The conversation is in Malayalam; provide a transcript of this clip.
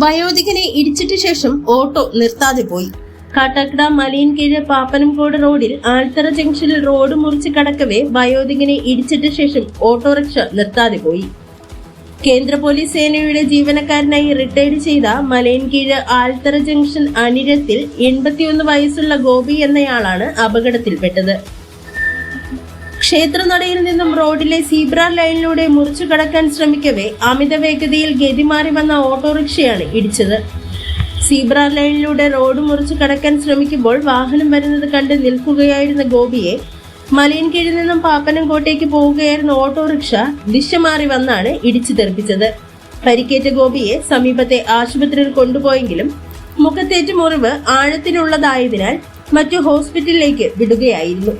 വയോധികനെ ഇടിച്ചിട്ട ശേഷം ഓട്ടോ നിർത്താതെ പോയി. കാട്ടാക്കട മലയൻകീഴ് പാപ്പനംകോട് റോഡിൽ ആൽത്തറ ജംഗ്ഷനിൽ റോഡ് മുറിച്ച് കടക്കവേ വയോധികനെ ഇടിച്ചിട്ട ശേഷം ഓട്ടോറിക്ഷ നിർത്താതെ പോയി. കേന്ദ്ര പോലീസ് സേനയുടെ ജീവനക്കാരനായി റിട്ടയർഡ് ചെയ്ത മലയൻകീഴ് ആൽത്തറ ജംഗ്ഷൻ അനിഴത്തിൽ 81 വയസ്സുള്ള ഗോപി എന്നയാളാണ് അപകടത്തിൽപ്പെട്ടത്. ക്ഷേത്രനടയിൽ നിന്നും റോഡിലെ സീബ്ര ലൈനിലൂടെ മുറിച്ചു കടക്കാൻ ശ്രമിക്കവേ അമിത വേഗതയിൽ ഗതിമാറി വന്ന ഓട്ടോറിക്ഷയാണ് ഇടിച്ചത്. സീബ്ര ലൈനിലൂടെ റോഡ് മുറിച്ചു കടക്കാൻ ശ്രമിക്കുമ്പോൾ വാഹനം വരുന്നത് കണ്ട് നിൽക്കുകയായിരുന്ന ഗോപിയെ മലയൻകീഴിൽ നിന്നും പാപ്പനംകോട്ടേക്ക് പോവുകയായിരുന്ന ഓട്ടോറിക്ഷ ദിശ മാറി വന്നാണ് ഇടിച്ചു തെറിപ്പിച്ചത്. പരിക്കേറ്റ ഗോപിയെ സമീപത്തെ ആശുപത്രിയിൽ കൊണ്ടുപോയെങ്കിലും മുഖത്തേറ്റ മുറിവ് ആഴത്തിലുള്ളതായതിനാൽ മറ്റു ഹോസ്പിറ്റലിലേക്ക് വിടുകയായിരുന്നു.